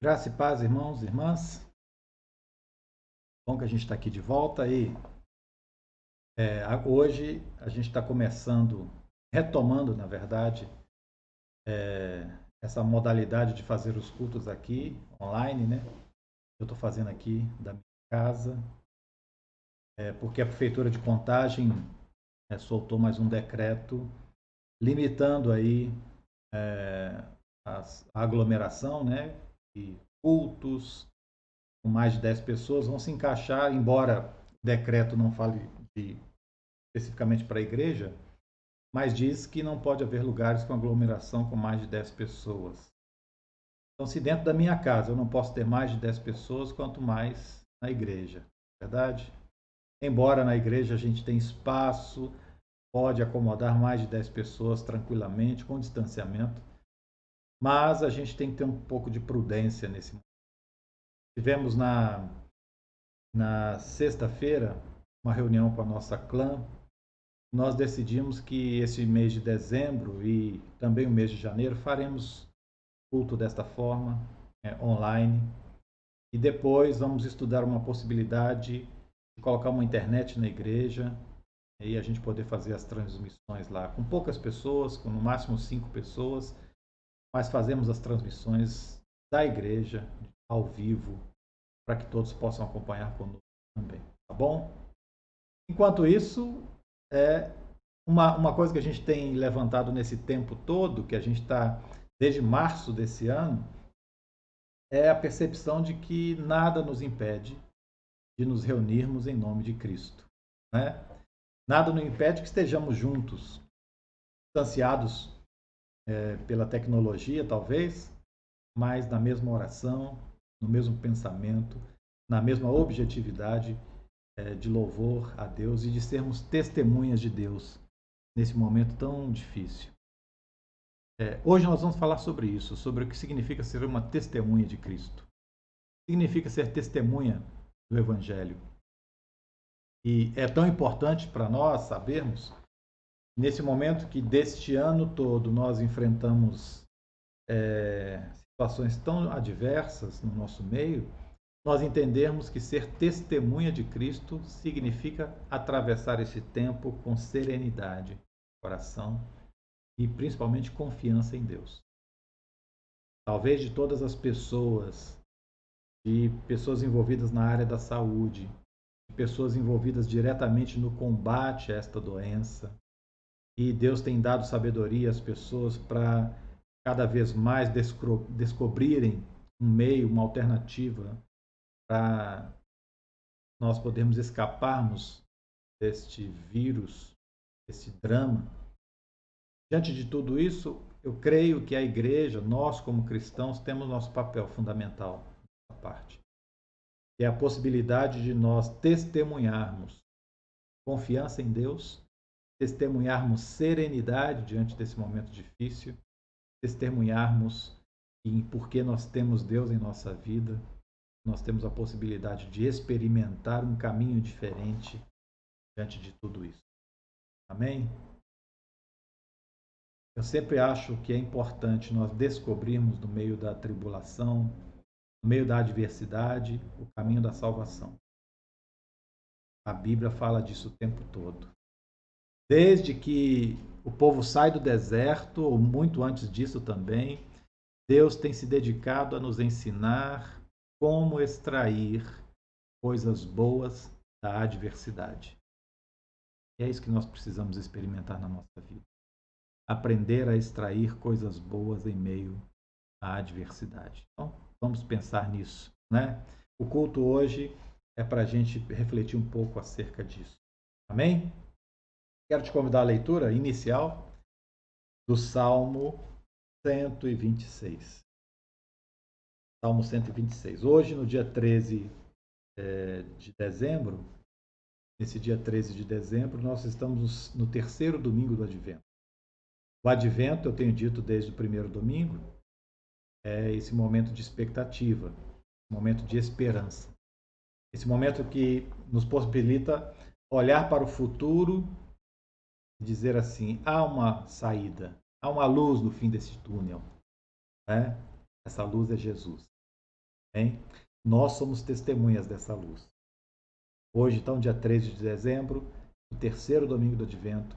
Graça e paz, irmãos e irmãs. Bom que a gente está aqui de volta e hoje a gente está começando, retomando, na verdade, essa modalidade de fazer os cultos aqui online, né? Eu estou fazendo aqui da minha casa, porque a Prefeitura de Contagem soltou mais um decreto limitando aí a aglomeração, né? E cultos com mais de 10 pessoas vão se encaixar, embora o decreto não fale especificamente para a igreja, mas diz que não pode haver lugares com aglomeração com mais de 10 pessoas. Então, se dentro da minha casa eu não posso ter mais de 10 pessoas, quanto mais na igreja, verdade? Embora na igreja a gente tenha espaço, pode acomodar mais de 10 pessoas tranquilamente, com distanciamento, mas a gente tem que ter um pouco de prudência nesse momento. Tivemos na sexta-feira uma reunião com a nossa clã. Nós decidimos que esse mês de dezembro e também o mês de janeiro faremos culto desta forma, online. E depois vamos estudar uma possibilidade de colocar uma internet na igreja e a gente poder fazer as transmissões lá com poucas pessoas, com no máximo 5 pessoas, mas fazemos as transmissões da igreja ao vivo para que todos possam acompanhar conosco também, tá bom? Enquanto isso, uma coisa que a gente tem levantado nesse tempo todo, que a gente está desde março desse ano, é a percepção de que nada nos impede de nos reunirmos em nome de Cristo, né? Nada nos impede que estejamos juntos, distanciados pela tecnologia, talvez, mas na mesma oração, no mesmo pensamento, na mesma objetividade de louvor a Deus e de sermos testemunhas de Deus nesse momento tão difícil. Hoje nós vamos falar sobre isso, sobre o que significa ser uma testemunha de Cristo. Significa ser testemunha do Evangelho. E é tão importante para nós sabermos, nesse momento que deste ano todo nós enfrentamos situações tão adversas no nosso meio, nós entendermos que ser testemunha de Cristo significa atravessar esse tempo com serenidade, coração e principalmente confiança em Deus. Talvez de todas as pessoas, de pessoas envolvidas na área da saúde, de pessoas envolvidas diretamente no combate a esta doença, e Deus tem dado sabedoria às pessoas para cada vez mais descobrirem um meio, uma alternativa para nós podermos escaparmos deste vírus, desse drama. Diante de tudo isso, eu creio que a igreja, nós como cristãos, temos nosso papel fundamental nessa parte. Que é a possibilidade de nós testemunharmos confiança em Deus, testemunharmos serenidade diante desse momento difícil, testemunharmos em porque nós temos Deus em nossa vida, nós temos a possibilidade de experimentar um caminho diferente diante de tudo isso. Amém? Eu sempre acho que é importante nós descobrirmos no meio da tribulação, no meio da adversidade, o caminho da salvação. A Bíblia fala disso o tempo todo. Desde que o povo sai do deserto, ou muito antes disso também, Deus tem se dedicado a nos ensinar como extrair coisas boas da adversidade. E é isso que nós precisamos experimentar na nossa vida. Aprender a extrair coisas boas em meio à adversidade. Então, vamos pensar nisso, né? O culto hoje é para a gente refletir um pouco acerca disso. Amém? Quero te convidar à leitura inicial do Salmo 126. Salmo 126. Hoje, no dia 13 de dezembro, nesse dia 13 de dezembro, nós estamos no terceiro domingo do Advento. O Advento, eu tenho dito desde o primeiro domingo, é esse momento de expectativa, momento de esperança. Esse momento que nos possibilita olhar para o futuro e dizer assim, há uma saída, há uma luz no fim desse túnel. Né? Essa luz é Jesus. Hein? Nós somos testemunhas dessa luz. Hoje, então, dia 13 de dezembro, o terceiro domingo do Advento,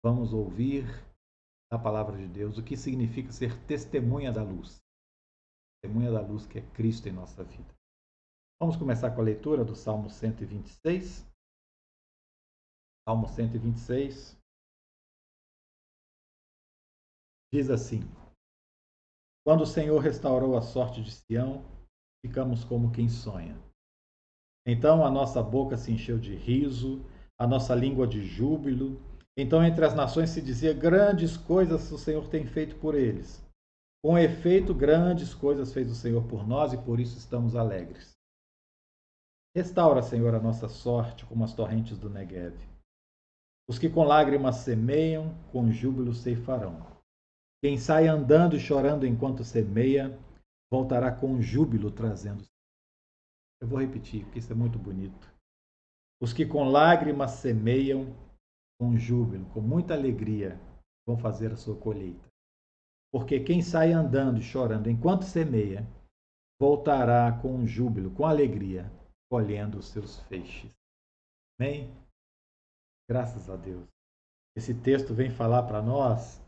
vamos ouvir a palavra de Deus, o que significa ser testemunha da luz. Testemunha da luz que é Cristo em nossa vida. Vamos começar com a leitura do Salmo 126. Salmo 126 diz assim: Quando o Senhor restaurou a sorte de Sião, ficamos como quem sonha. Então a nossa boca se encheu de riso, a nossa língua de júbilo. Então entre as nações se dizia: grandes coisas o Senhor tem feito por eles. Com efeito, grandes coisas fez o Senhor por nós e por isso estamos alegres. Restaura, Senhor, a nossa sorte como as torrentes do Neguev. Os que com lágrimas semeiam, com júbilo ceifarão. Quem sai andando e chorando enquanto semeia, voltará com júbilo trazendo. Eu vou repetir, porque isso é muito bonito. Os que com lágrimas semeiam, com júbilo, com muita alegria, vão fazer a sua colheita. Porque quem sai andando e chorando enquanto semeia, voltará com júbilo, com alegria, colhendo os seus feixes. Amém? Graças a Deus. Esse texto vem falar para nós,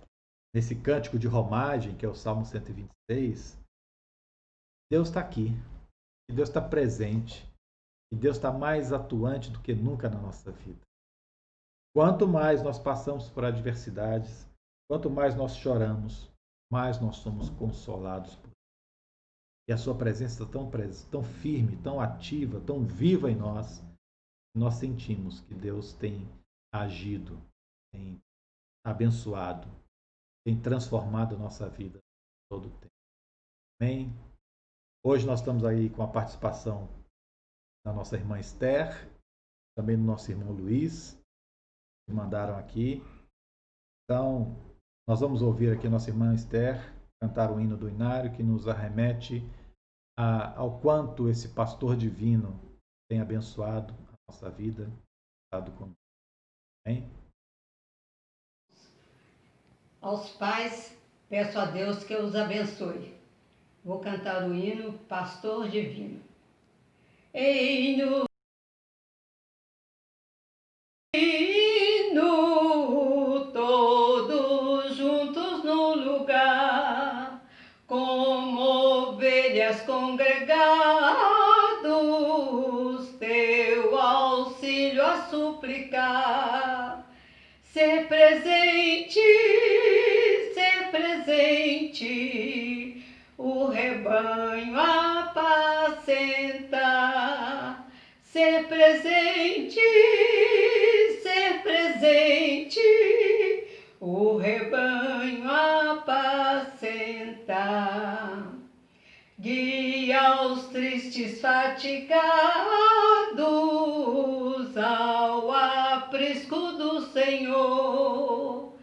nesse cântico de romagem, que é o Salmo 126, Deus está aqui, e Deus está presente, e Deus está mais atuante do que nunca na nossa vida. Quanto mais nós passamos por adversidades, quanto mais nós choramos, mais nós somos consolados por Ele. E a sua presença tão firme, tão ativa, tão viva em nós, nós sentimos que Deus tem agido, tem abençoado, tem transformado a nossa vida todo o tempo. Amém? Hoje nós estamos aí com a participação da nossa irmã Esther, também do nosso irmão Luiz, que mandaram aqui. Então, nós vamos ouvir aqui a nossa irmã Esther cantar o hino do Inário, que nos arremete ao quanto esse pastor divino tem abençoado a nossa vida, estado conosco. Amém? Aos pais, peço a Deus que os abençoe. Vou cantar o hino Pastor Divino. Hino todos juntos no lugar, como ovelhas congregados, teu auxílio a suplicar. Ser presente, o rebanho apacentar. Ser presente, o rebanho apacentar. Guia os tristes fatigados ao aprisco do Senhor.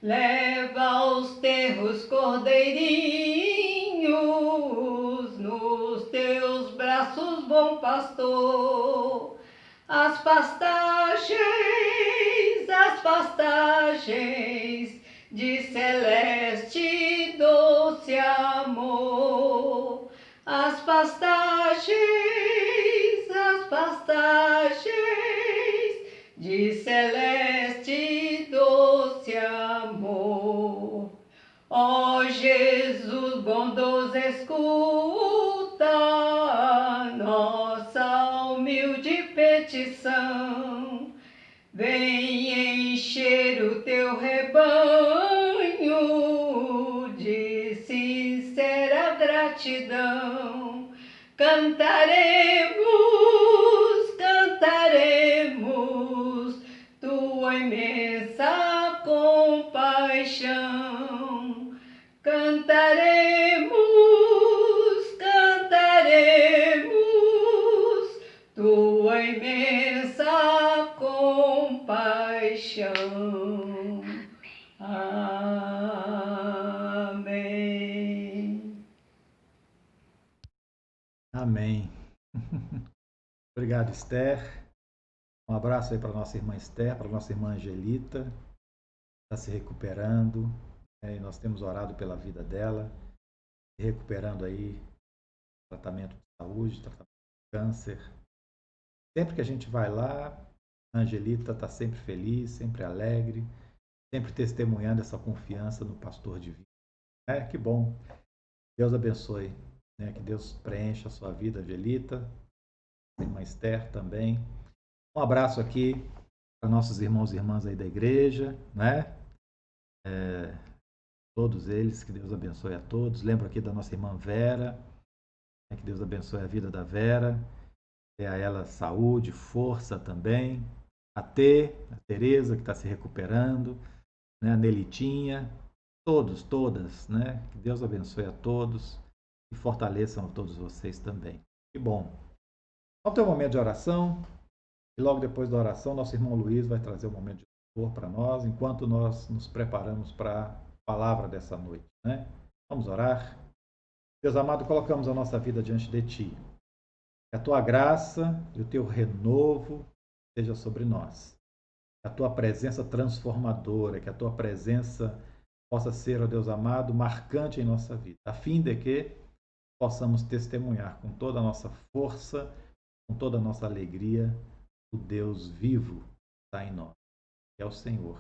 Leva aos terros cordeirinhos nos teus braços, bom pastor. As pastagens de celeste e doce amor. As pastagens de celeste e doce amor. Ó Jesus bondoso, escuta nossa humilde petição. Vem encher o teu rebanho de sincera gratidão. Cantaremos tua imensa compaixão. Cantaremos tua imensa compaixão. Amém. Amém. Obrigado, Esther. Um abraço aí para a nossa irmã Esther, para a nossa irmã Angelita, está se recuperando. E nós temos orado pela vida dela, recuperando aí o tratamento saúde, tratamento de câncer. Sempre que a gente vai lá, a Angelita está sempre feliz, sempre alegre, sempre testemunhando essa confiança no pastor divino. Que bom. Deus abençoe. Que Deus preencha a sua vida, Angelita. A irmã Esther também. Um abraço aqui para nossos irmãos e irmãs aí da igreja, todos eles, que Deus abençoe a todos. Lembro aqui da nossa irmã Vera, que Deus abençoe a vida da Vera. Dê a ela saúde, força também. A Tereza, que está se recuperando, a Nelitinha, todos, todas, que Deus abençoe a todos e fortaleçam a todos vocês também. Que bom. Vamos ter um momento de oração e logo depois da oração, nosso irmão Luiz vai trazer um momento de louvor para nós, enquanto nós nos preparamos para a palavra dessa noite. Vamos orar. Deus amado, colocamos a nossa vida diante de Ti. Que a Tua graça e o Teu renovo seja sobre nós. Que a Tua presença transformadora, que a Tua presença possa ser, ó Deus amado, marcante em nossa vida, a fim de que possamos testemunhar com toda a nossa força, com toda a nossa alegria, o Deus vivo que está em nós, que é o Senhor.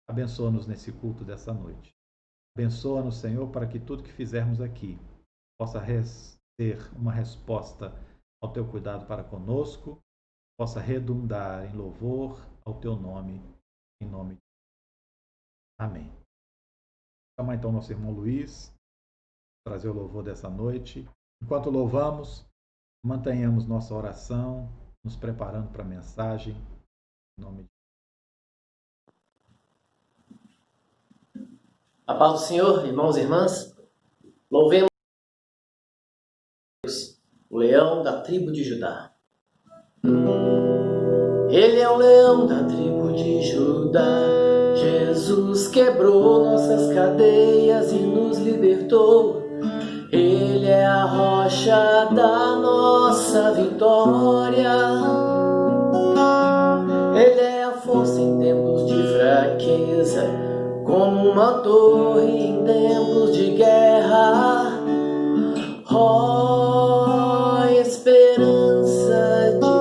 Abençoa-nos nesse culto dessa noite. Abençoa-nos, Senhor, para que tudo que fizermos aqui possa ter uma resposta ao Teu cuidado para conosco, possa redundar em louvor ao Teu nome, em nome de Jesus. Amém. Vamos então nosso irmão Luiz trazer o louvor dessa noite. Enquanto louvamos, mantenhamos nossa oração, nos preparando para a mensagem, em nome de Jesus. A paz do Senhor, irmãos e irmãs, louvemos Deus, o leão da tribo de Judá. Ele é o leão da tribo de Judá. Jesus quebrou nossas cadeias e nos libertou. Ele é a rocha da nossa vitória. Ele é a força em tempos de fraqueza, como uma torre em tempos de guerra. Ó, esperança de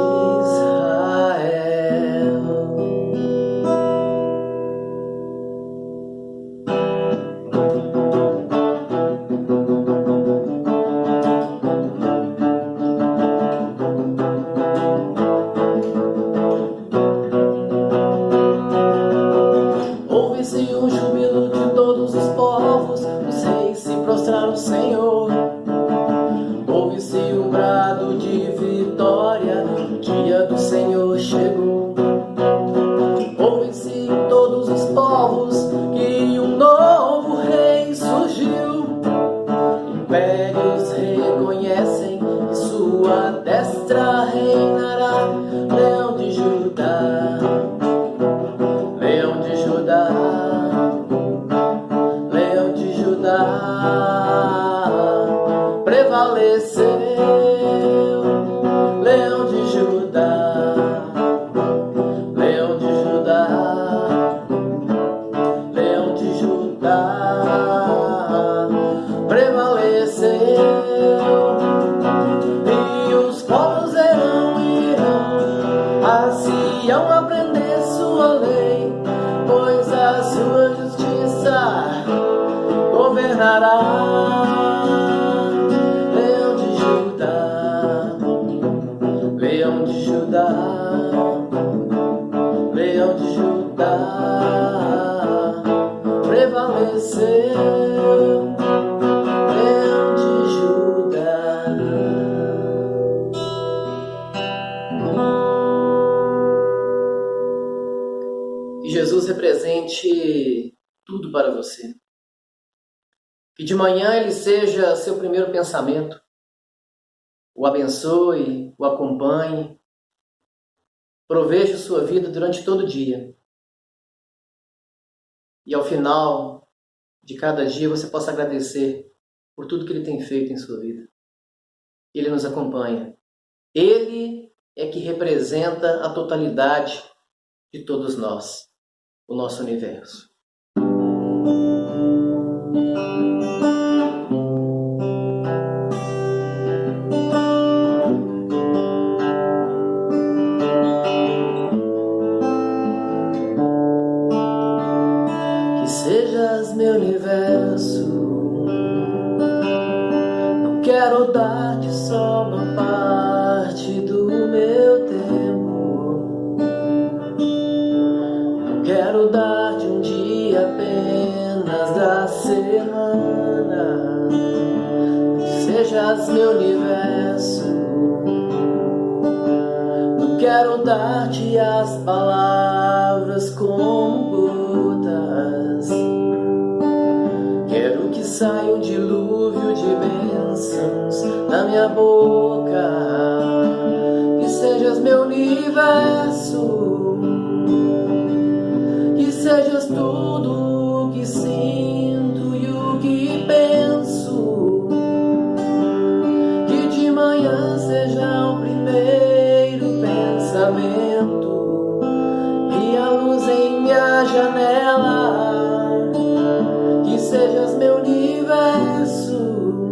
Jesus represente tudo para você. Que de manhã ele seja seu primeiro pensamento, o abençoe, o acompanhe, proveja sua vida durante todo o dia. E ao final de cada dia você possa agradecer por tudo que ele tem feito em sua vida. Ele nos acompanha. Ele é que representa a totalidade de todos nós, o nosso universo. quero dar-te só uma parte do meu tempo. Não quero dar-te um dia apenas da semana. Que sejas meu universo. Não quero dar-te as palavras como gotas. Quero que saia um dilúvio de bênçãos da minha boca. Que sejas meu universo. Que sejas tudo o que sinto e o que penso. Que de manhã seja o primeiro pensamento e a luz em minha janela. Que sejas meu universo,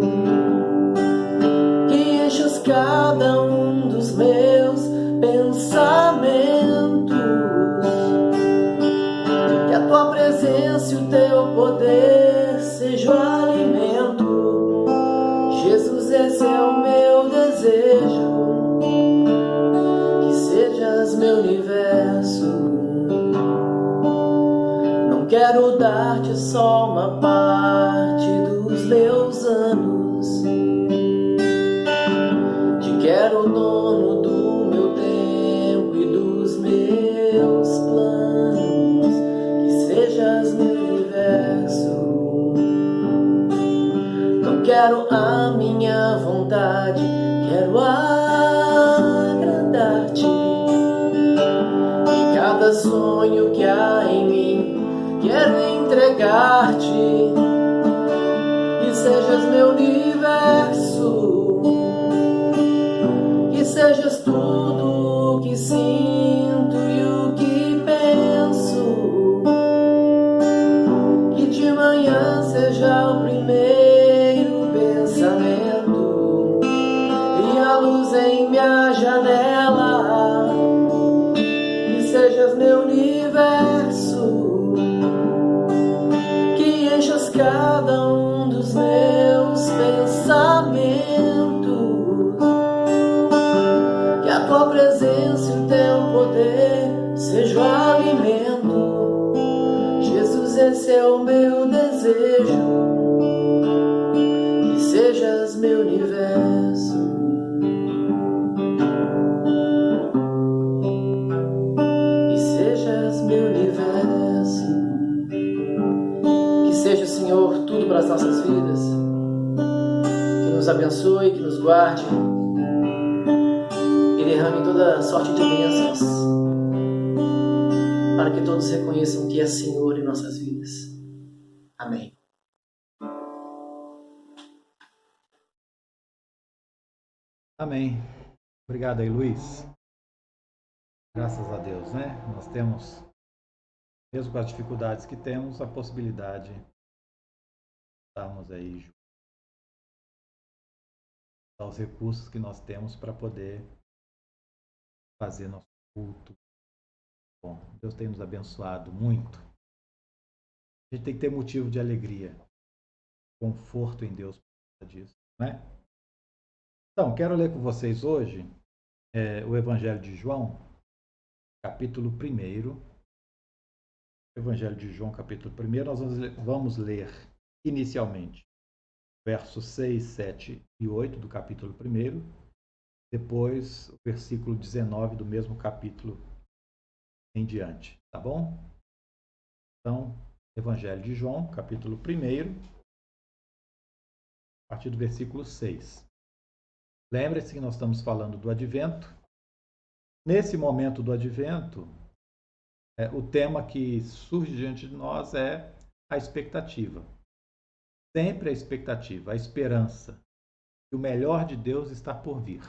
que enchas cada um dos meus pensamentos. Que a tua presença e o teu poder sejam alimento. Jesus, esse é o meu desejo. Que sejas meu universo. Não quero dar-te só uma parte dos meus anos. Te quero dono do meu tempo e dos meus planos. Que sejas meu universo. Não quero a minha vontade, quero agradar-te. E cada sonho que há em mim quero entregar-te. Que sejas meu universo. Que sejas tudo o que sinto e o que penso. Que de manhã seja o primeiro pensamento e a luz em minha janela. Que sejas meu universo. Enchas cada um dos meus pensamentos. Que a tua presença e o teu poder sejam alimento. Jesus, esse é o meu desejo. Que sejas meu universo. Que sejas meu universo. Seja, Senhor, tudo para as nossas vidas. Que nos abençoe, que nos guarde e derrame toda sorte de bênçãos para que todos reconheçam que é Senhor em nossas vidas. Amém. Amém. Obrigado aí, Luiz. Graças a Deus, né? Nós temos, mesmo com as dificuldades que temos, a possibilidade de estarmos aí juntos, os recursos que nós temos para poder fazer nosso culto. Bom, Deus tem nos abençoado muito. A gente tem que ter motivo de alegria, conforto em Deus por causa disso, né? Então, quero ler com vocês hoje o Evangelho de João, capítulo 1. Evangelho de João, capítulo 1, nós vamos ler inicialmente versos 6, 7 e 8 do capítulo 1, depois o versículo 19 do mesmo capítulo em diante, tá bom? Então, Evangelho de João, capítulo 1, a partir do versículo 6. Lembre-se que nós estamos falando do Advento. Nesse momento do Advento, o tema que surge diante de nós é a expectativa. Sempre a expectativa, a esperança que o melhor de Deus está por vir.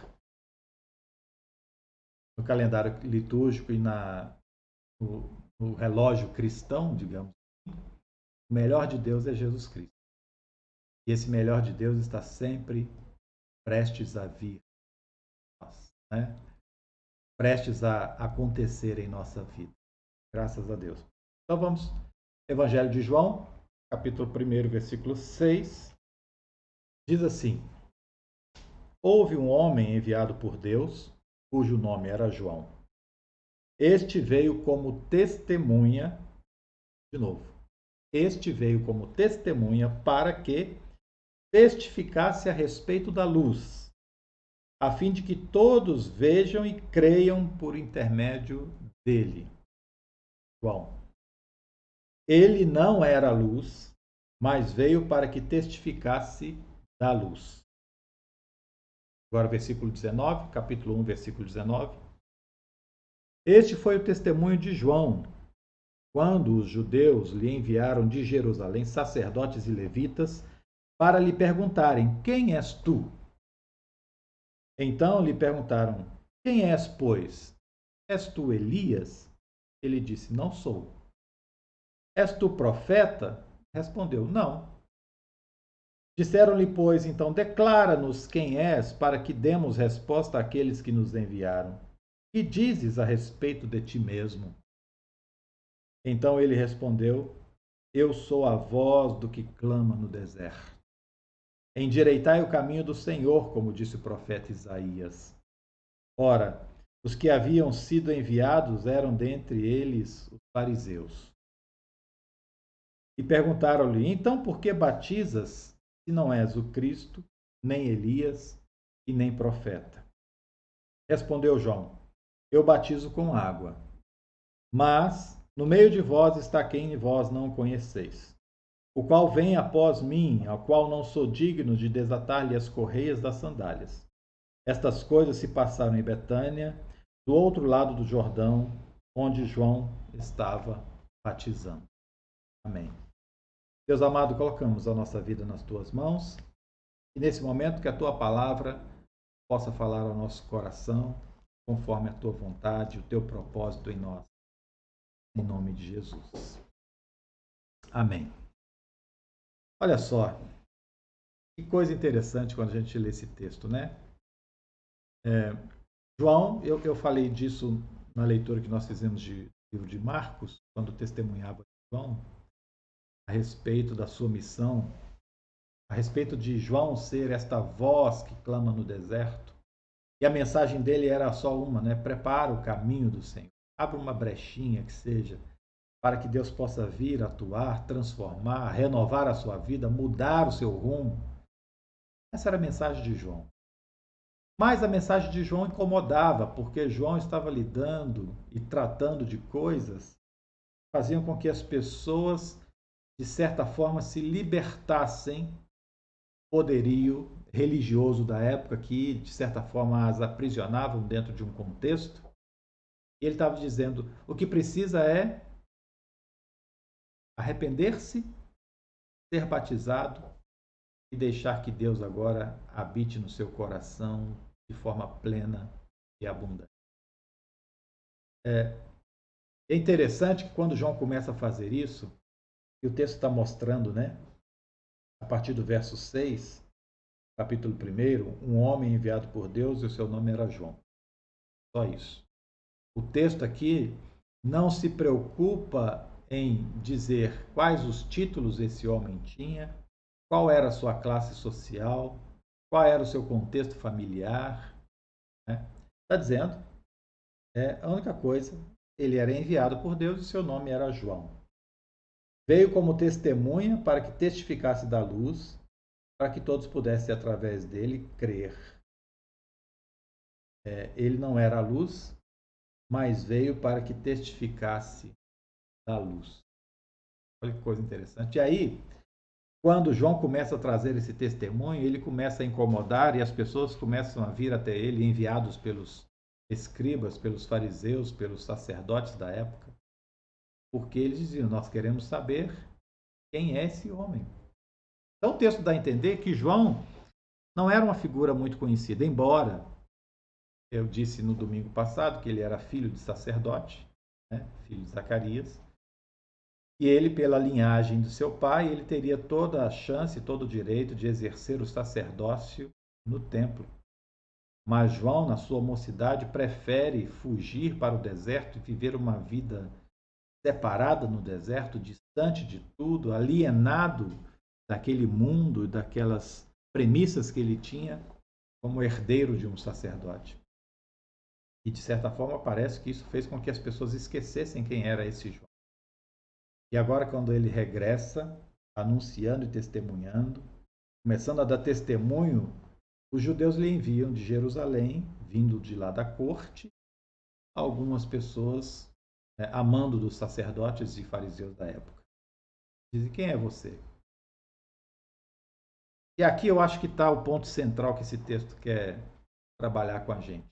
No calendário litúrgico e no relógio cristão, digamos assim, o melhor de Deus é Jesus Cristo. E esse melhor de Deus está sempre prestes a vir, né? Prestes a acontecer em nossa vida. Graças a Deus. Então vamos, Evangelho de João, capítulo 1, versículo 6, diz assim: houve um homem enviado por Deus, cujo nome era João. Este veio como testemunha, de novo, este veio como testemunha para que testificasse a respeito da luz, a fim de que todos vejam e creiam por intermédio dele. João. Ele não era a luz, mas veio para que testificasse da luz. Agora, versículo 19, capítulo 1, versículo 19. Este foi o testemunho de João, quando os judeus lhe enviaram de Jerusalém sacerdotes e levitas para lhe perguntarem: quem és tu? Então lhe perguntaram: quem és, pois? És tu Elias? Ele disse: não sou. És tu profeta? Respondeu: não. Disseram-lhe, pois, então, declara-nos quem és, para que demos resposta àqueles que nos enviaram. Que dizes a respeito de ti mesmo? Então ele respondeu: eu sou a voz do que clama no deserto. Endireitai o caminho do Senhor, como disse o profeta Isaías. Ora, os que haviam sido enviados eram dentre eles os fariseus. E perguntaram-lhe: então por que batizas, se não és o Cristo, nem Elias e nem profeta? Respondeu João: eu batizo com água, mas no meio de vós está quem vós não conheceis, o qual vem após mim, ao qual não sou digno de desatar-lhe as correias das sandálias. Estas coisas se passaram em Betânia, do outro lado do Jordão, onde João estava batizando. Amém. Deus amado, colocamos a nossa vida nas tuas mãos e nesse momento que a tua palavra possa falar ao nosso coração conforme a tua vontade, o teu propósito em nós. Em nome de Jesus. Amém. Olha só, que coisa interessante quando a gente lê esse texto, né? João, eu falei disso na leitura que nós fizemos do livro de Marcos, quando testemunhava João, a respeito da sua missão, a respeito de João ser esta voz que clama no deserto. E a mensagem dele era só uma, né? Prepara o caminho do Senhor. Abra uma brechinha que seja, para que Deus possa vir, atuar, transformar, renovar a sua vida, mudar o seu rumo. Essa era a mensagem de João. Mas a mensagem de João incomodava, porque João estava lidando e tratando de coisas que faziam com que as pessoas, de certa forma, se libertassem do poderio religioso da época, que, de certa forma, as aprisionavam dentro de um contexto. E ele estava dizendo, o que precisa é arrepender-se, ser batizado e deixar que Deus agora habite no seu coração de forma plena e abundante. É interessante que quando João começa a fazer isso, e o texto está mostrando, né, a partir do verso 6, capítulo 1, um homem enviado por Deus e o seu nome era João. Só isso. O texto aqui não se preocupa em dizer quais os títulos esse homem tinha, qual era a sua classe social, qual era o seu contexto familiar. Está dizendo, a única coisa, ele era enviado por Deus e seu nome era João. Veio como testemunha para que testificasse da luz, para que todos pudessem, através dele, crer. Ele não era a luz, mas veio para que testificasse da luz. Olha que coisa interessante. E aí, quando João começa a trazer esse testemunho, ele começa a incomodar e as pessoas começam a vir até ele, enviados pelos escribas, pelos fariseus, pelos sacerdotes da época, porque eles diziam, nós queremos saber quem é esse homem. Então o texto dá a entender que João não era uma figura muito conhecida, embora eu disse no domingo passado que ele era filho de sacerdote, né, filho de Zacarias, e ele, pela linhagem do seu pai, ele teria toda a chance, todo o direito de exercer o sacerdócio no templo. Mas João, na sua mocidade, prefere fugir para o deserto e viver uma vida separada no deserto, distante de tudo, alienado daquele mundo, daquelas premissas que ele tinha como herdeiro de um sacerdote. E, de certa forma, parece que isso fez com que as pessoas esquecessem quem era esse João. E agora, quando ele regressa, anunciando e testemunhando, começando a dar testemunho, os judeus lhe enviam de Jerusalém, vindo de lá da corte, algumas pessoas amando dos sacerdotes e fariseus da época. Dizem, quem é você? E aqui eu acho que está o ponto central que esse texto quer trabalhar com a gente.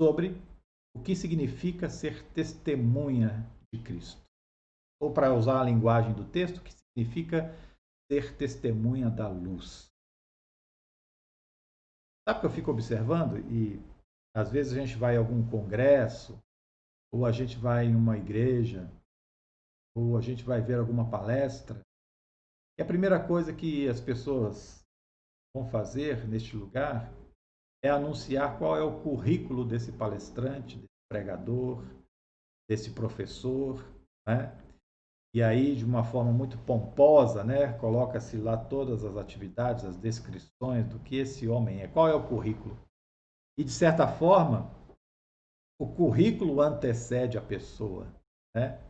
Sobre o que significa ser testemunha de Cristo. Ou, para usar a linguagem do texto, o que significa ser testemunha da luz. Sabe o que eu fico observando? E às vezes a gente vai a algum congresso, ou a gente vai em uma igreja, ou a gente vai ver alguma palestra. E a primeira coisa que as pessoas vão fazer neste lugar é anunciar qual é o currículo desse palestrante, desse pregador, desse professor, né? E aí, de uma forma muito pomposa, né, coloca-se lá todas as atividades, as descrições do que esse homem é, qual é o currículo. E, de certa forma, o currículo antecede a pessoa, né?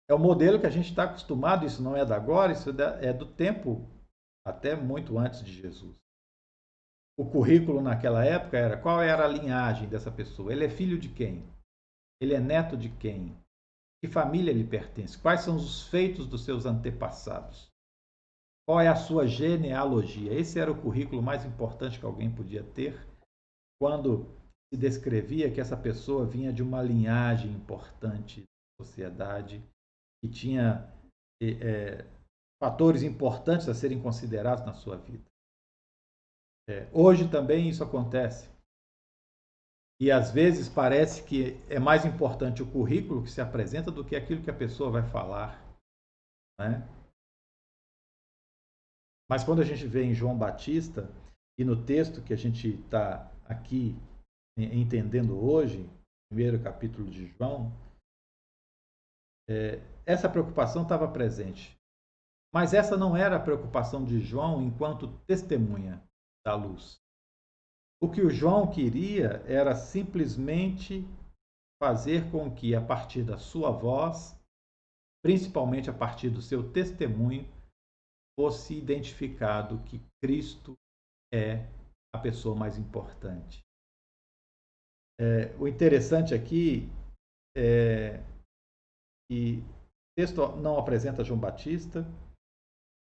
É o modelo que a gente está acostumado, isso não é da agora, isso é do tempo até muito antes de Jesus. O currículo naquela época era qual era a linhagem dessa pessoa. Ele é filho de quem? Ele é neto de quem? Que família lhe pertence? Quais são os feitos dos seus antepassados? Qual é a sua genealogia? Esse era o currículo mais importante que alguém podia ter quando se descrevia que essa pessoa vinha de uma linhagem importante da sociedade, que tinha fatores importantes a serem considerados na sua vida. Hoje também isso acontece. E às vezes parece que é mais importante o currículo que se apresenta do que aquilo que a pessoa vai falar, né? Mas quando a gente vê em João Batista, e no texto que a gente está aqui entendendo hoje, primeiro capítulo de João, essa preocupação estava presente. Mas essa não era a preocupação de João enquanto testemunha da luz. O que o João queria era simplesmente fazer com que, a partir da sua voz, principalmente a partir do seu testemunho, fosse identificado que Cristo é a pessoa mais importante. O interessante aqui é que o texto não apresenta João Batista.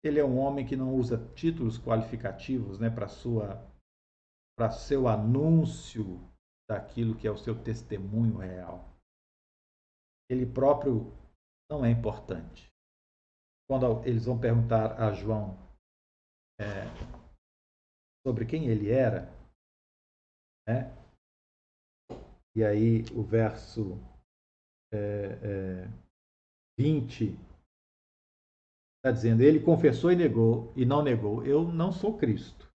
Ele é um homem que não usa títulos qualificativos, né, para seu anúncio daquilo que é o seu testemunho real. Ele próprio não é importante. Quando eles vão perguntar a João sobre quem ele era, né? E aí o verso 20 está dizendo, ele confessou e não negou, eu não sou Cristo.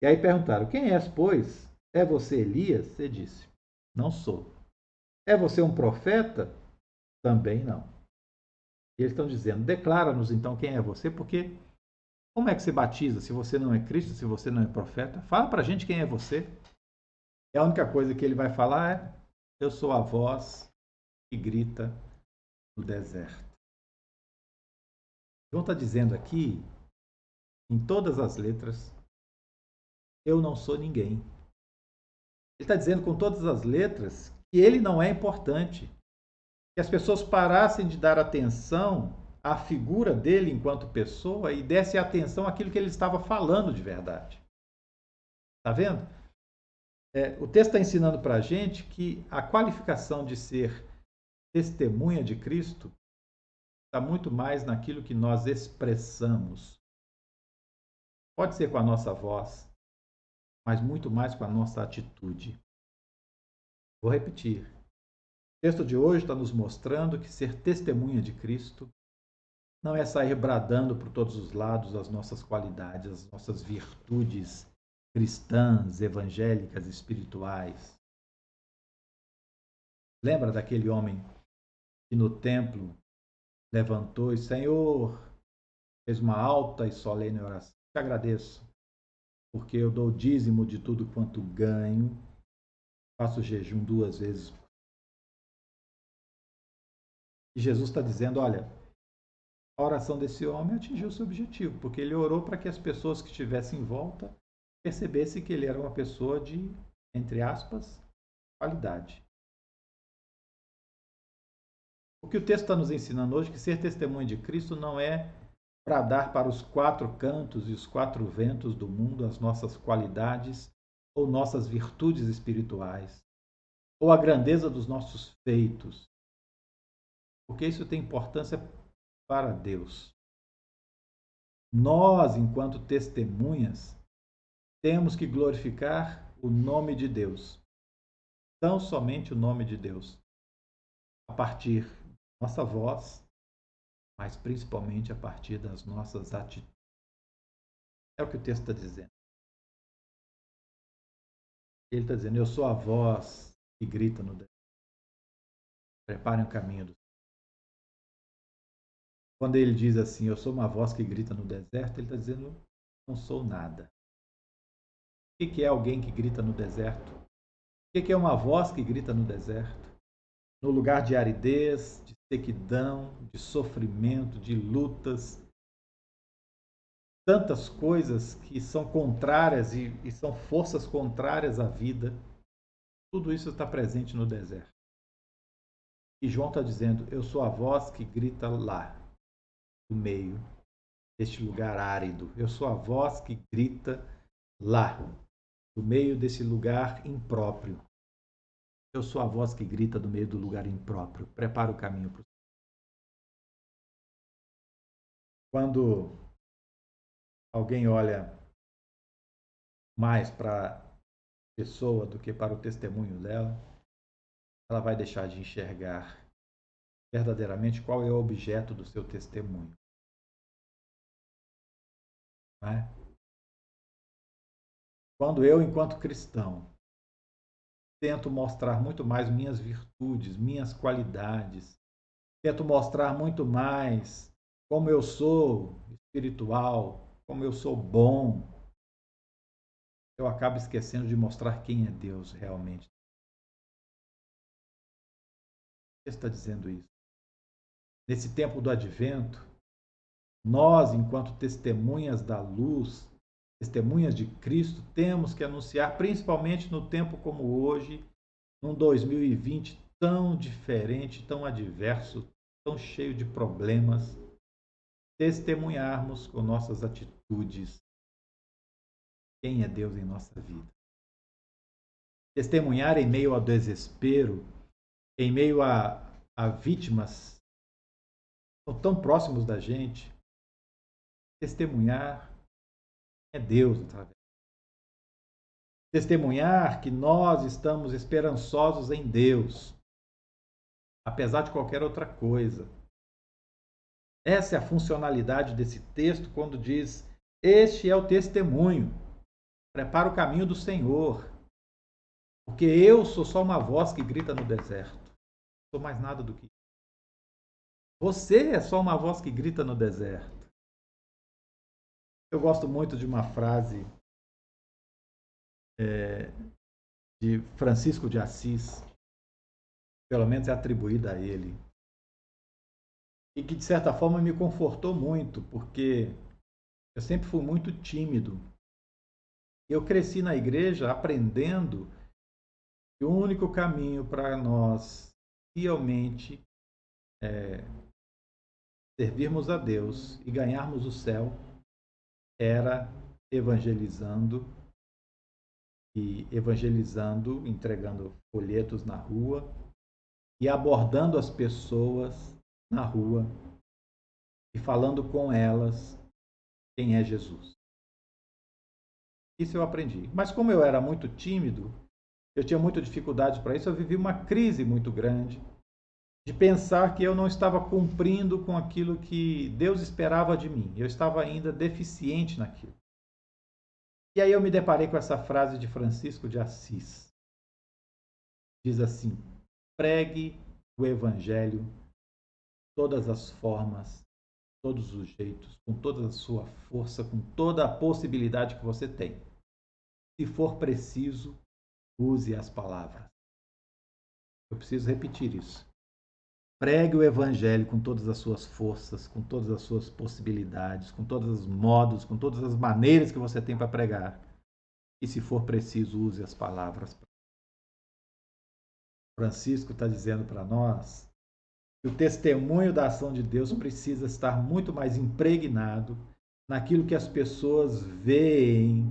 E aí perguntaram, quem és, pois? É você Elias? Você disse, não sou. É você um profeta? Também não. E eles estão dizendo, declara-nos então quem é você, porque como é que você batiza se você não é Cristo, se você não é profeta? Fala para a gente quem é você. E a única coisa que ele vai falar é, eu sou a voz que grita no deserto. João está dizendo aqui, em todas as letras, eu não sou ninguém. Ele está dizendo com todas as letras que ele não é importante. Que as pessoas parassem de dar atenção à figura dele enquanto pessoa e dessem atenção àquilo que ele estava falando de verdade. Está vendo? O texto está ensinando para a gente que a qualificação de ser testemunha de Cristo está muito mais naquilo que nós expressamos. Pode ser com a nossa voz, mas muito mais com a nossa atitude. Vou repetir. O texto de hoje está nos mostrando que ser testemunha de Cristo não é sair bradando por todos os lados as nossas qualidades, as nossas virtudes cristãs, evangélicas, espirituais. Lembra daquele homem que no templo levantou e, Senhor, fez uma alta e solene oração. Te agradeço, porque eu dou dízimo de tudo quanto ganho, faço jejum 2 vezes. E Jesus está dizendo, olha, a oração desse homem atingiu seu objetivo, porque ele orou para que as pessoas que estivessem em volta percebessem que ele era uma pessoa de, entre aspas, qualidade. O que o texto está nos ensinando hoje é que ser testemunho de Cristo não é para dar para os 4 cantos e os 4 ventos do mundo as nossas qualidades ou nossas virtudes espirituais, ou a grandeza dos nossos feitos, porque isso tem importância para Deus. Nós, enquanto testemunhas, temos que glorificar o nome de Deus, tão somente o nome de Deus, a partir da nossa voz, mas principalmente a partir das nossas atitudes. É o que o texto está dizendo. Ele está dizendo, eu sou a voz que grita no deserto. Preparem o caminho do Senhor. Quando ele diz assim, eu sou uma voz que grita no deserto, ele está dizendo, não sou nada. O que é alguém que grita no deserto? O que é uma voz que grita no deserto? No lugar de aridez, de sequidão, de sofrimento, de lutas, tantas coisas que são contrárias e são forças contrárias à vida, tudo isso está presente no deserto. E João está dizendo, eu sou a voz que grita lá, no meio deste lugar árido. Eu sou a voz que grita lá, no meio desse lugar impróprio. Eu sou a voz que grita do meio do lugar impróprio. Prepara o caminho para o Senhor. Quando alguém olha mais para a pessoa do que para o testemunho dela, ela vai deixar de enxergar verdadeiramente qual é o objeto do seu testemunho. Não é? Quando eu, enquanto cristão, tento mostrar muito mais minhas virtudes, minhas qualidades, tento mostrar muito mais como eu sou espiritual, como eu sou bom, eu acabo esquecendo de mostrar quem é Deus realmente. Ele está dizendo isso. Nesse tempo do advento, nós, enquanto testemunhas da luz, testemunhas de Cristo, temos que anunciar, principalmente no tempo como hoje, num 2020 tão diferente, tão adverso, tão cheio de problemas, testemunharmos com nossas atitudes quem é Deus em nossa vida. Testemunhar em meio ao desespero, em meio a vítimas que são tão próximos da gente. Testemunhar é Deus através. Testemunhar que nós estamos esperançosos em Deus, apesar de qualquer outra coisa. Essa é a funcionalidade desse texto quando diz, este é o testemunho. Prepara o caminho do Senhor. Porque eu sou só uma voz que grita no deserto. Não sou mais nada do que isso. Você é só uma voz que grita no deserto. Eu gosto muito de uma frase de Francisco de Assis, pelo menos é atribuída a ele, e que de certa forma me confortou muito, porque eu sempre fui muito tímido. Eu cresci na igreja aprendendo que o único caminho para nós realmente servirmos a Deus e ganharmos o céu era evangelizando, entregando folhetos na rua e abordando as pessoas na rua e falando com elas quem é Jesus. Isso eu aprendi. Mas como eu era muito tímido, eu tinha muita dificuldade para isso, eu vivi uma crise muito grande de pensar que eu não estava cumprindo com aquilo que Deus esperava de mim. Eu estava ainda deficiente naquilo. E aí eu me deparei com essa frase de Francisco de Assis. Diz assim, pregue o evangelho de todas as formas, todos os jeitos, com toda a sua força, com toda a possibilidade que você tem. Se for preciso, use as palavras. Eu preciso repetir isso. Pregue o Evangelho com todas as suas forças, com todas as suas possibilidades, com todos os modos, com todas as maneiras que você tem para pregar. E se for preciso, use as palavras. Francisco está dizendo para nós que o testemunho da ação de Deus precisa estar muito mais impregnado naquilo que as pessoas veem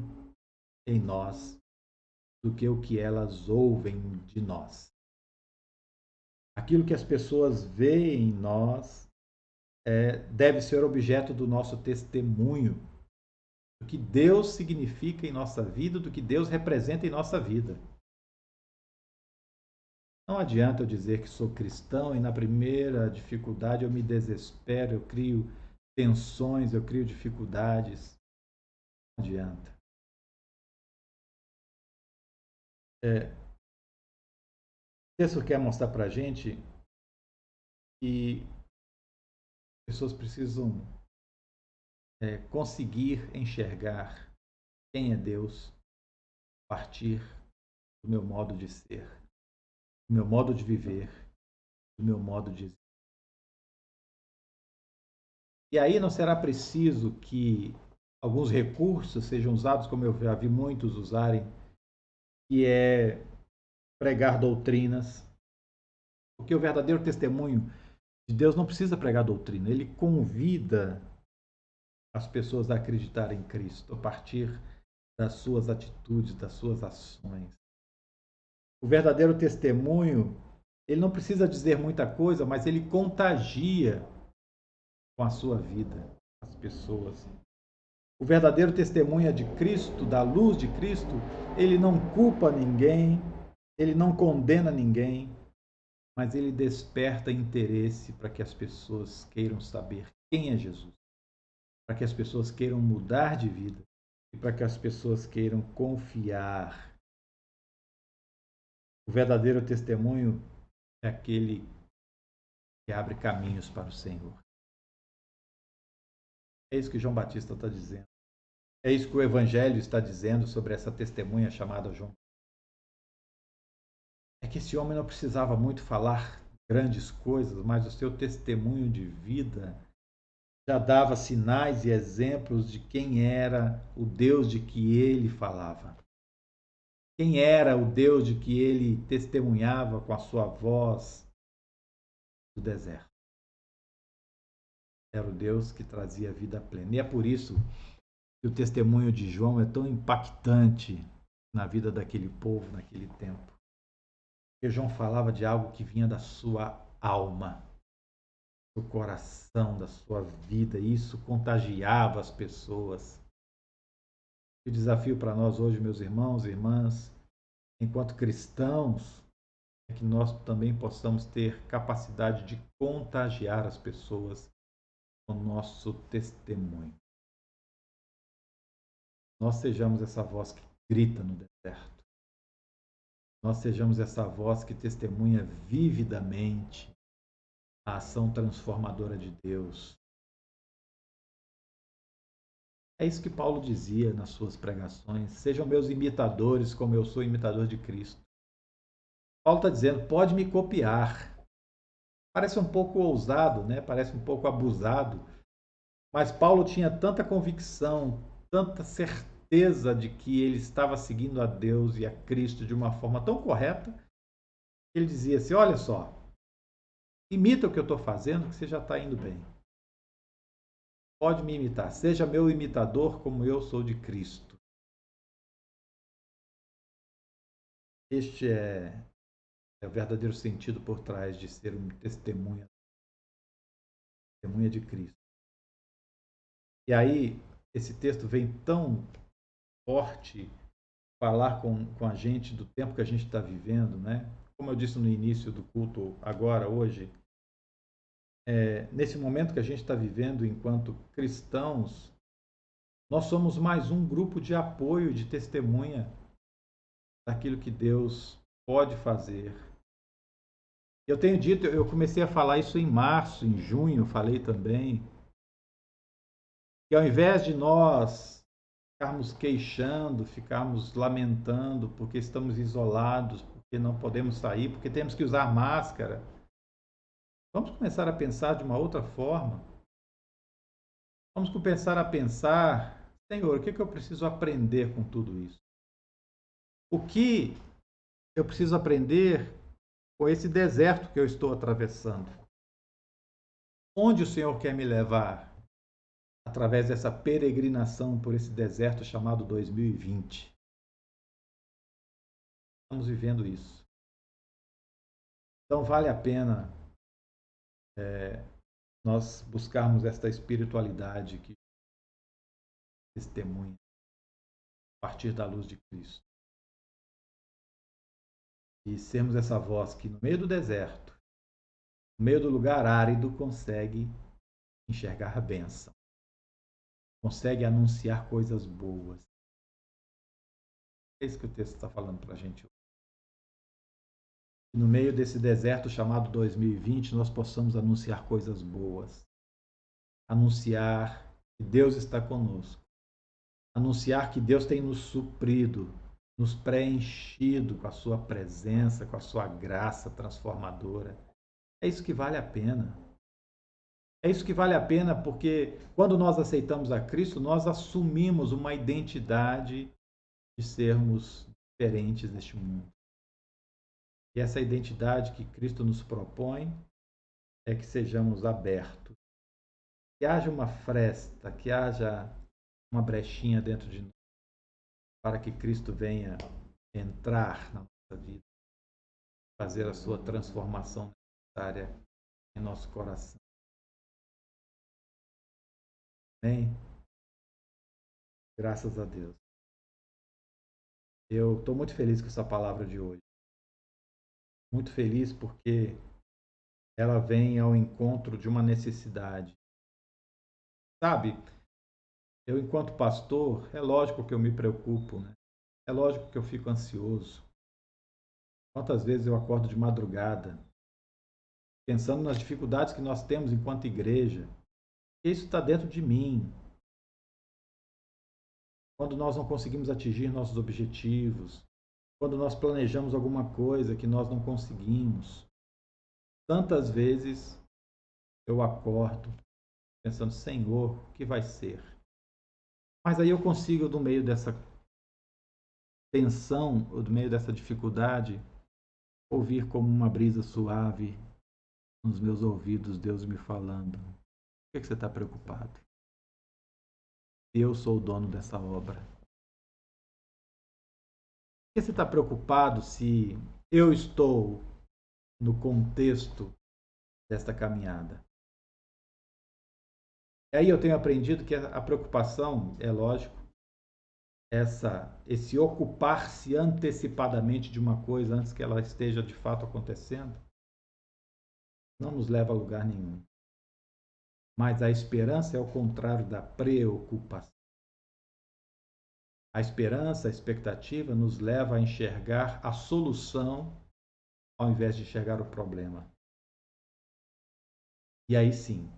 em nós do que o que elas ouvem de nós. Aquilo que as pessoas veem em nós deve ser objeto do nosso testemunho, do que Deus significa em nossa vida, do que Deus representa em nossa vida. Não adianta eu dizer que sou cristão e na primeira dificuldade eu me desespero, eu crio tensões, eu crio dificuldades. Não adianta. O texto quer mostrar para a gente que as pessoas precisam conseguir enxergar quem é Deus a partir do meu modo de ser, do meu modo de viver, do meu modo de existir. E aí não será preciso que alguns recursos sejam usados, como eu já vi muitos usarem, que é pregar doutrinas, porque o verdadeiro testemunho de Deus não precisa pregar doutrina, ele convida as pessoas a acreditarem em Cristo a partir das suas atitudes, das suas ações. O verdadeiro testemunho, ele não precisa dizer muita coisa, mas ele contagia com a sua vida as pessoas. O verdadeiro testemunho de Cristo, da luz de Cristo, ele não culpa ninguém, ele não condena ninguém, mas ele desperta interesse para que as pessoas queiram saber quem é Jesus, para que as pessoas queiram mudar de vida e para que as pessoas queiram confiar. O verdadeiro testemunho é aquele que abre caminhos para o Senhor. É isso que João Batista está dizendo. É isso que o Evangelho está dizendo sobre essa testemunha chamada João. É que esse homem não precisava muito falar grandes coisas, mas o seu testemunho de vida já dava sinais e exemplos de quem era o Deus de que ele falava. Quem era o Deus de que ele testemunhava com a sua voz do deserto. Era o Deus que trazia vida plena. E é por isso que o testemunho de João é tão impactante na vida daquele povo, naquele tempo. Porque João falava de algo que vinha da sua alma, do coração, da sua vida, e isso contagiava as pessoas. O desafio para nós hoje, meus irmãos e irmãs, enquanto cristãos, é que nós também possamos ter capacidade de contagiar as pessoas com o nosso testemunho. Nós sejamos essa voz que grita no deserto. Nós sejamos essa voz que testemunha vividamente a ação transformadora de Deus. É isso que Paulo dizia nas suas pregações. Sejam meus imitadores, como eu sou imitador de Cristo. Paulo está dizendo, pode me copiar. Parece um pouco ousado, né? Parece um pouco abusado. Mas Paulo tinha tanta convicção, tanta certeza de que ele estava seguindo a Deus e a Cristo de uma forma tão correta, que ele dizia assim, olha só, imita o que eu estou fazendo, que você já está indo bem. Pode me imitar. Seja meu imitador como eu sou de Cristo. Este é o verdadeiro sentido por trás de ser um testemunha de Cristo. E aí, esse texto vem tão forte falar com a gente do tempo que a gente está vivendo, né? Como eu disse no início do culto, agora, hoje, nesse momento que a gente está vivendo enquanto cristãos, nós somos mais um grupo de apoio, de testemunha daquilo que Deus pode fazer. Eu tenho dito, eu comecei a falar isso em março, em junho, falei também, que ao invés de nós ficarmos queixando, ficarmos lamentando porque estamos isolados, porque não podemos sair, porque temos que usar máscara. Vamos começar a pensar de uma outra forma. Vamos começar a pensar, Senhor, o que eu preciso aprender com tudo isso? O que eu preciso aprender com esse deserto que eu estou atravessando? Onde o Senhor quer me levar através dessa peregrinação por esse deserto chamado 2020? Estamos vivendo isso. Então vale a pena nós buscarmos esta espiritualidade que testemunha a partir da luz de Cristo. E sermos essa voz que no meio do deserto, no meio do lugar árido, consegue enxergar a bênção, consegue anunciar coisas boas. É isso que o texto está falando para a gente hoje. No meio desse deserto chamado 2020, nós possamos anunciar coisas boas, anunciar que Deus está conosco, anunciar que Deus tem nos suprido, nos preenchido com a sua presença, com a sua graça transformadora. É isso que vale a pena. É isso que vale a pena porque quando nós aceitamos a Cristo, nós assumimos uma identidade de sermos diferentes deste mundo. E essa identidade que Cristo nos propõe é que sejamos abertos, que haja uma fresta, que haja uma brechinha dentro de nós, para que Cristo venha entrar na nossa vida, fazer a sua transformação necessária em nosso coração. Amém? Graças a Deus. Eu estou muito feliz com essa palavra de hoje. Muito feliz porque ela vem ao encontro de uma necessidade. Sabe, eu enquanto pastor, é lógico que eu me preocupo, né? É lógico que eu fico ansioso. Quantas vezes eu acordo de madrugada, pensando nas dificuldades que nós temos enquanto igreja. Isso está dentro de mim. Quando nós não conseguimos atingir nossos objetivos, quando nós planejamos alguma coisa que nós não conseguimos. Tantas vezes eu acordo pensando, Senhor, o que vai ser? Mas aí eu consigo, no meio dessa tensão, ou no meio dessa dificuldade, ouvir como uma brisa suave nos meus ouvidos, Deus me falando. Por que você está preocupado? Eu sou o dono dessa obra. Por que você está preocupado se eu estou no contexto desta caminhada? E aí eu tenho aprendido que a preocupação, é lógico, esse ocupar-se antecipadamente de uma coisa antes que ela esteja de fato acontecendo, não nos leva a lugar nenhum. Mas a esperança é o contrário da preocupação. A esperança, a expectativa, nos leva a enxergar a solução ao invés de enxergar o problema. E aí sim,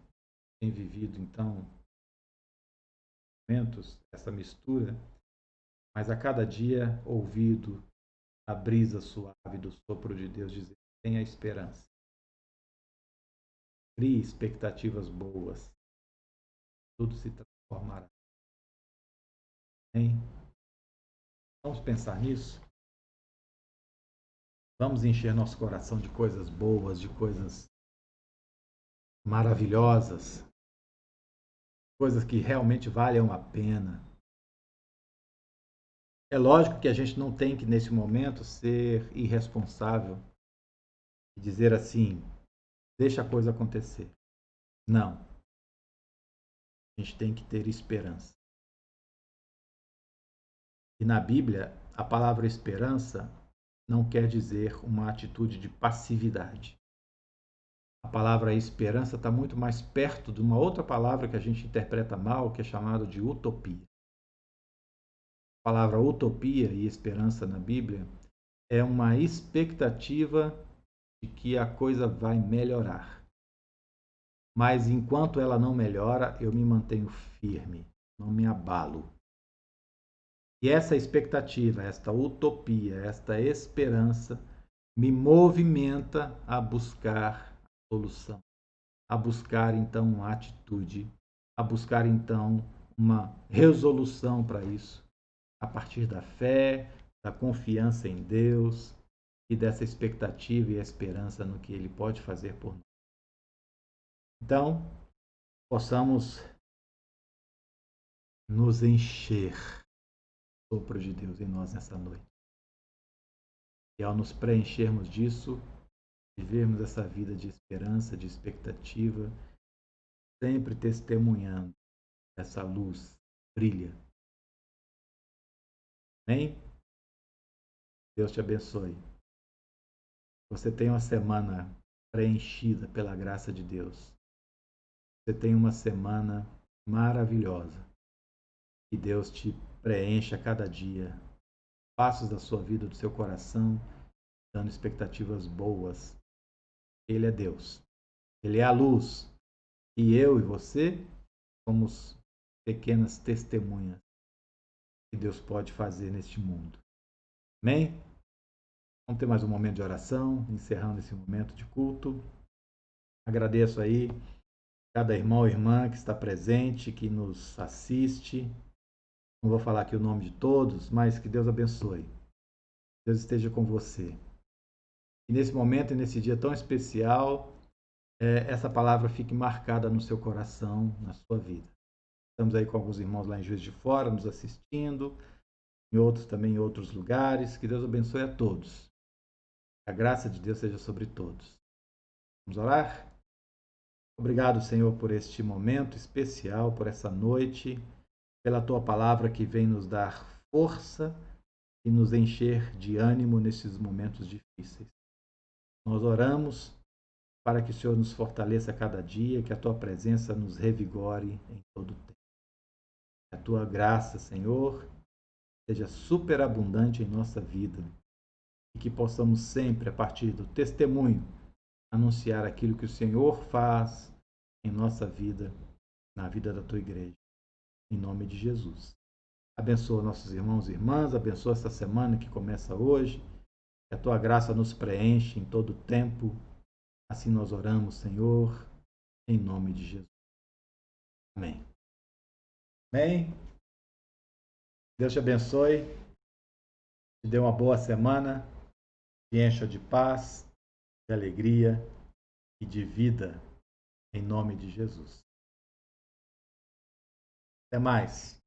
tem vivido então momentos, essa mistura, mas a cada dia ouvido a brisa suave do sopro de Deus dizer, tenha esperança. Crie expectativas boas. Tudo se transformará. Hein? Vamos pensar nisso? Vamos encher nosso coração de coisas boas, de coisas maravilhosas, coisas que realmente valham a pena. É lógico que a gente não tem que, nesse momento, ser irresponsável e dizer assim, deixa a coisa acontecer. Não. A gente tem que ter esperança. E na Bíblia, a palavra esperança não quer dizer uma atitude de passividade. A palavra esperança está muito mais perto de uma outra palavra que a gente interpreta mal, que é chamada de utopia. A palavra utopia e esperança na Bíblia é uma expectativa de que a coisa vai melhorar. Mas enquanto ela não melhora, eu me mantenho firme, não me abalo. E essa expectativa, esta utopia, esta esperança me movimenta a buscar a solução, a buscar então uma atitude, a buscar então uma resolução para isso, a partir da fé, da confiança em Deus e dessa expectativa e esperança no que Ele pode fazer por nós. Então, possamos nos encher do sopro de Deus em nós nessa noite. E ao nos preenchermos disso, vivermos essa vida de esperança, de expectativa, sempre testemunhando essa luz brilha. Amém? Deus te abençoe. Você tem uma semana preenchida pela graça de Deus. Você tem uma semana maravilhosa. Que Deus te preencha a cada dia. Passos da sua vida, do seu coração, dando expectativas boas. Ele é Deus. Ele é a luz. E eu e você somos pequenas testemunhas que Deus pode fazer neste mundo. Amém? Vamos ter mais um momento de oração, encerrando esse momento de culto. Agradeço aí cada irmão e irmã que está presente, que nos assiste. Não vou falar aqui o nome de todos, mas que Deus abençoe. Deus esteja com você. E nesse momento e nesse dia tão especial, essa palavra fique marcada no seu coração, na sua vida. Estamos aí com alguns irmãos lá em Juiz de Fora, nos assistindo, em outros também em outros lugares. Que Deus abençoe a todos. A graça de Deus seja sobre todos. Vamos orar? Obrigado, Senhor, por este momento especial, por essa noite, pela Tua palavra que vem nos dar força e nos encher de ânimo nesses momentos difíceis. Nós oramos para que o Senhor nos fortaleça a cada dia, que a Tua presença nos revigore em todo o tempo. Que a Tua graça, Senhor, seja superabundante em nossa vida e que possamos sempre, a partir do testemunho, anunciar aquilo que o Senhor faz em nossa vida, na vida da Tua igreja. Em nome de Jesus. Abençoa nossos irmãos e irmãs, abençoa essa semana que começa hoje. Que a Tua graça nos preenche em todo o tempo. Assim nós oramos, Senhor, em nome de Jesus. Amém. Amém. Deus te abençoe. Te dê uma boa semana. Te encha de paz, de alegria e de vida, em nome de Jesus. Até mais.